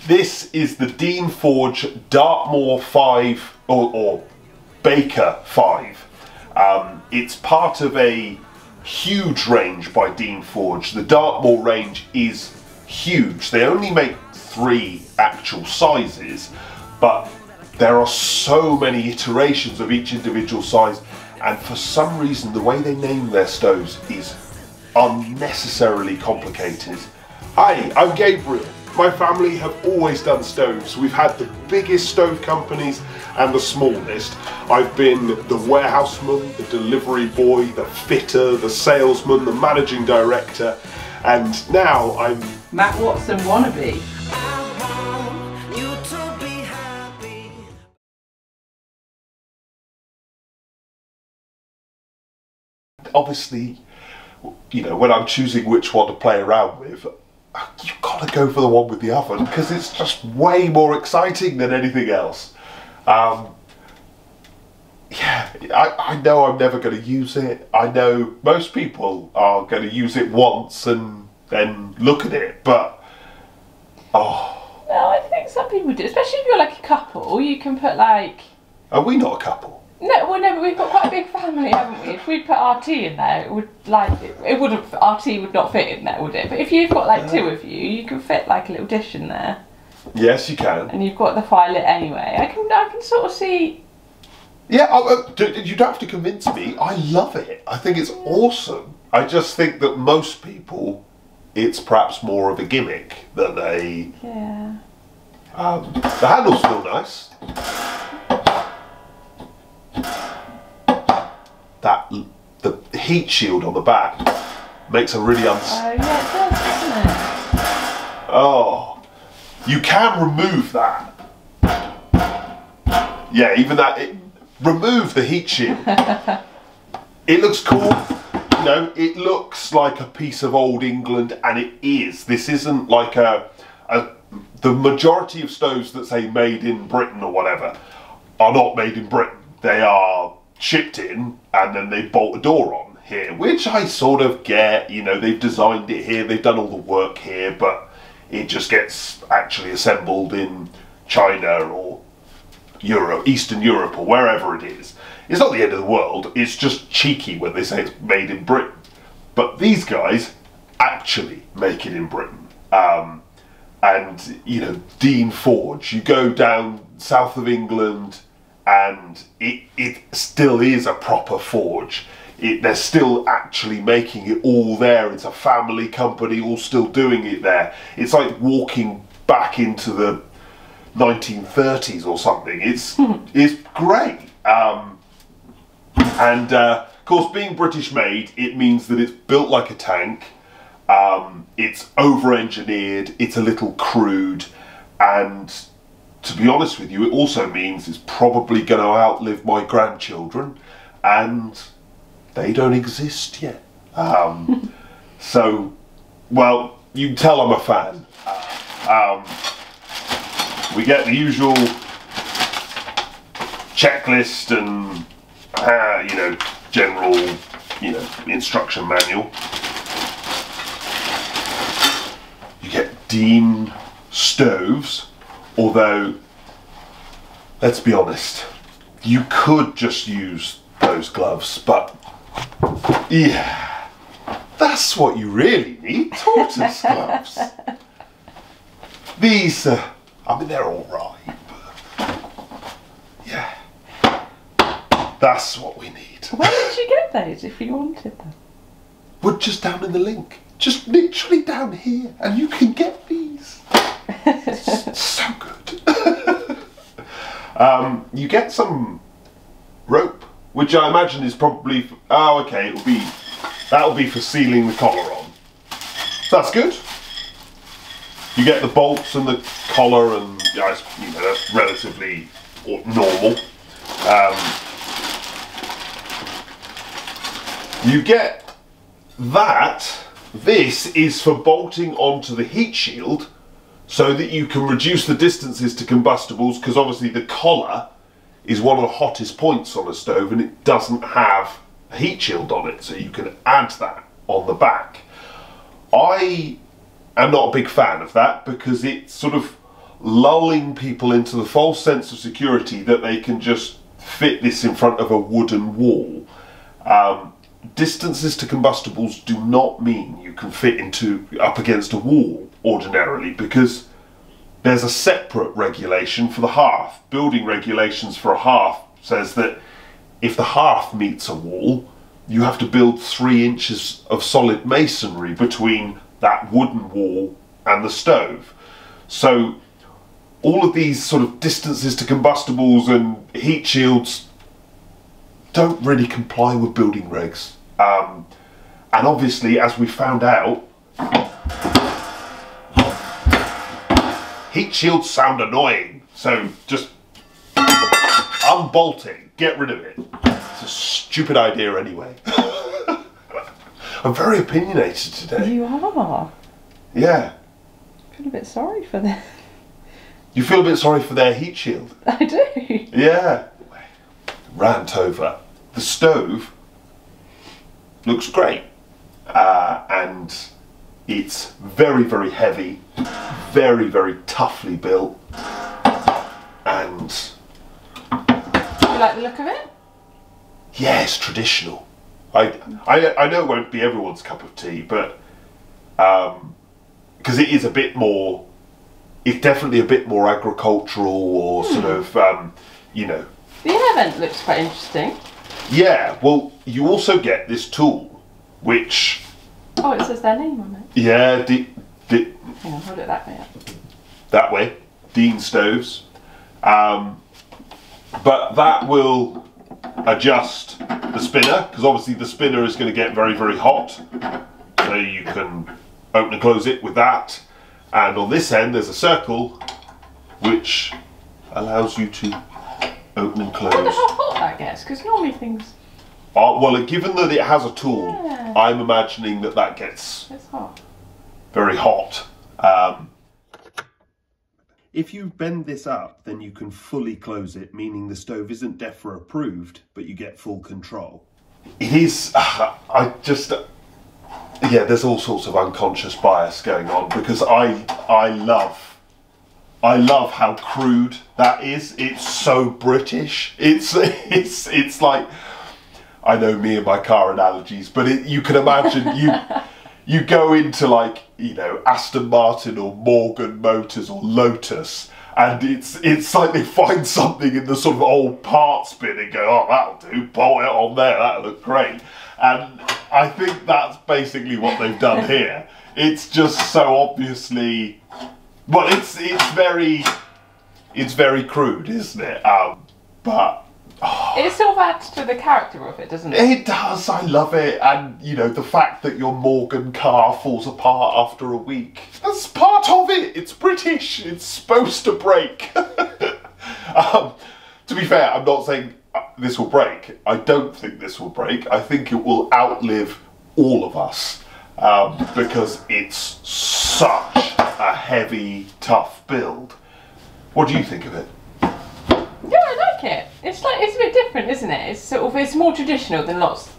This is the Dean Forge Dartmoor 5 or Baker 5. It's part of a huge range by Dean Forge. The Dartmoor range is huge. They only make 3 actual sizes, but there are so many iterations of each individual size, and for some reason the way they name their stoves is unnecessarily complicated. Hi, I'm Gabriel. My family have always done stoves. We've had the biggest stove companies and the smallest. I've been the warehouseman, the delivery boy, the fitter, the salesman, the managing director, and now I'm Matt Watson wannabe. Obviously, you know, when I'm choosing which one to play around with, you've got to go for the one with the oven because it's just way more exciting than anything else. Yeah, I know I'm never going to use it. I know most people are going to use it once and then look at it, but oh. Well, I think some people do, especially if you're like a couple. You can put like... Are we not a couple? No, well, no, but we've got quite a big family, haven't we? If we put RT in there, it would it wouldn't, RT would not fit in there, would it? But if you've got like 2 of you, you can fit like a little dish in there. Yes, you can. And you've got the fire lit anyway. I can sort of see. Yeah, you don't have to convince me. I love it. I think it's awesome. I just think that most people, it's perhaps more of a gimmick than a. Yeah. The handle's still nice. The heat shield on the back makes a really Oh yeah, it does, doesn't it? Oh, you can remove that. Yeah, even that. Remove the heat shield. It looks cool. You know, it looks like a piece of old England, and it is. This isn't like the majority of stoves that say made in Britain or whatever are not made in Britain. They are shipped in and then they bolt a door on here, which I sort of get. You know, they've designed it here, they've done all the work here, but it just gets actually assembled in China or Europe, Eastern Europe or wherever it is. It's not the end of the world, it's just cheeky when they say it's made in Britain. But these guys actually make it in Britain. And, you know, Dean Forge, you go down south of England and it still is a proper forge. They're still actually making it all there. It's a family company all still doing it there. It's like walking back into the 1930s or something. It's great. And of course, being British made, it means that it's built like a tank. It's over-engineered, it's a little crude, and to be honest with you, it also means it's probably going to outlive my grandchildren, and they don't exist yet. So, well, you can tell I'm a fan. We get the usual checklist and, you know, general, you know, instruction manual. You get Dean stoves, although, let's be honest, you could just use those gloves, but yeah, that's what you really need, tortoise gloves. These, I mean, they're all right, but yeah, that's what we need. Where did you get those if you wanted them? We're just down in the link, just literally down here, and you can get these. So good. You get some rope, which I imagine is probably, oh okay, that'll be for sealing the collar on. So that's good. You get the bolts and the collar, and you know, that's relatively normal. You get that. This is for bolting onto the heat shield so that you can reduce the distances to combustibles, because obviously the collar is one of the hottest points on a stove and it doesn't have a heat shield on it, so you can add that on the back. I am not a big fan of that because it sort of lulling people into the false sense of security that they can just fit this in front of a wooden wall. Distances to combustibles do not mean you can fit up against a wall ordinarily, because there's a separate regulation for the hearth. Building regulations for a hearth says that if the hearth meets a wall, you have to build 3 inches of solid masonry between that wooden wall and the stove. So all of these sort of distances to combustibles and heat shields don't really comply with building regs. And obviously, as we found out, heat shields sound annoying. So just unbolt it, get rid of it. It's a stupid idea anyway. I'm very opinionated today. You are. Yeah. I feel a bit sorry for them. You feel a bit sorry for their heat shield? I do. Yeah. Rant over. The stove looks great. And it's very, very heavy, very, very toughly built. And Do you like the look of it? yeah, it's traditional. I know it won't be everyone's cup of tea, but because it is a bit more, it's definitely a bit more agricultural or sort of, you know. The air vent looks quite interesting. Yeah, well, you also get this tool, which... Oh, it says their name on it. Yeah, Hang on, hold it that way up. that way, Dean stoves. But that will adjust the spinner, because obviously the spinner is going to get very, very hot. So you can open and close it with that. And on this end, there's a circle which allows you to open and close. I wonder how hot that gets, because normally things... Well, given that it has a tool, Yeah. I'm imagining that gets It's hot. very hot. If you bend this up, then you can fully close it, meaning the stove isn't DEFRA approved, but you get full control. It is, yeah, there's all sorts of unconscious bias going on, because I love how crude that is. It's so British. It's like, I know me and my car analogies, but you can imagine you go into, like, you know, Aston Martin or Morgan Motors or Lotus, and it's like they find something in the sort of old parts bin and go, oh, that'll do, bolt it on there, that'll look great. And I think that's basically what they've done here. It's just so obviously, well, it's very crude, isn't it? But It sort of adds to the character of it, doesn't it? it does. I love it. And, you know, the fact that your Morgan car falls apart after a week, that's part of it. It's British. It's supposed to break. To be fair, I'm not saying this will break. I don't think this will break. I think it will outlive all of us, because it's such a heavy, tough build. What do you think of it? Yeah, I like it. It's a bit different, isn't it? It's sort of, it's more traditional than lots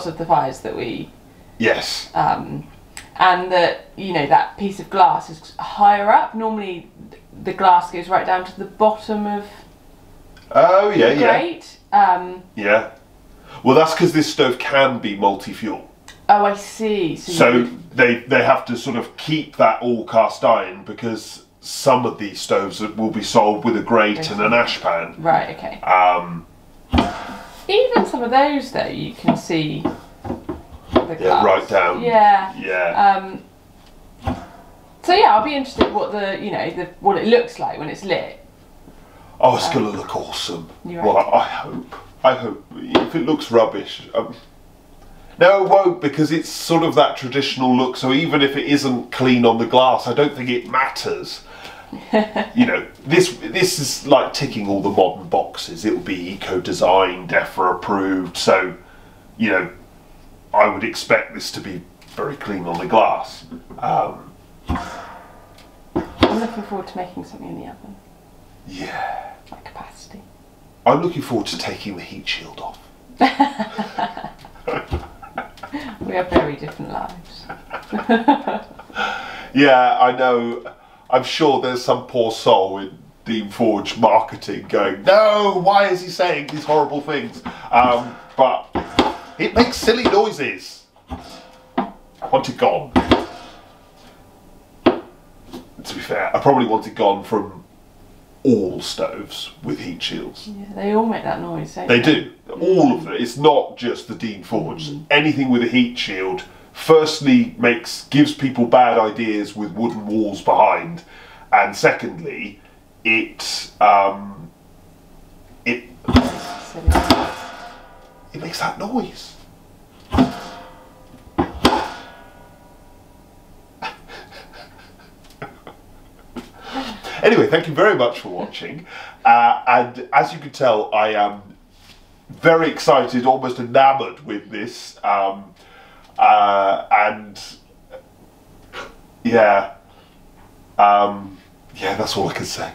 of the fires that we. Yes. And that, you know, that piece of glass is higher up. Normally, the glass goes right down to the bottom of. Oh yeah, the grate. Yeah. Well, that's because this stove can be multi-fuel. Oh, I see. So they have to sort of keep that all cast iron, because some of these stoves will be sold with a grate and an ash pan. Right. Okay. Even some of those, though, you can see the glass. Yeah, right down. Yeah. Yeah. So yeah, I'll be interested what what it looks like when it's lit. Oh, it's going to look awesome. Well, I hope. If it looks rubbish, no, it won't, because it's sort of that traditional look. So even if it isn't clean on the glass, I don't think it matters. You know, this is like ticking all the modern boxes. It will be eco-design, DEFRA approved. So, you know, I would expect this to be very clean on the glass. I'm looking forward to making something in the oven. Yeah. Like a pasty. I'm looking forward to taking the heat shield off. We have very different lives. Yeah, I know I'm sure there's some poor soul in Dean Forge marketing going, no, why is he saying these horrible things? But it makes silly noises. I want it gone. To be fair, I probably want it gone from all stoves with heat shields. Yeah, they all make that noise, don't They do. All of them. It's not just the Dean Forge. Anything with a heat shield, firstly, gives people bad ideas with wooden walls behind, and secondly, it makes that noise. Anyway, thank you very much for watching, and as you can tell, I am very excited, almost enamoured with this, and yeah, that's all I can say.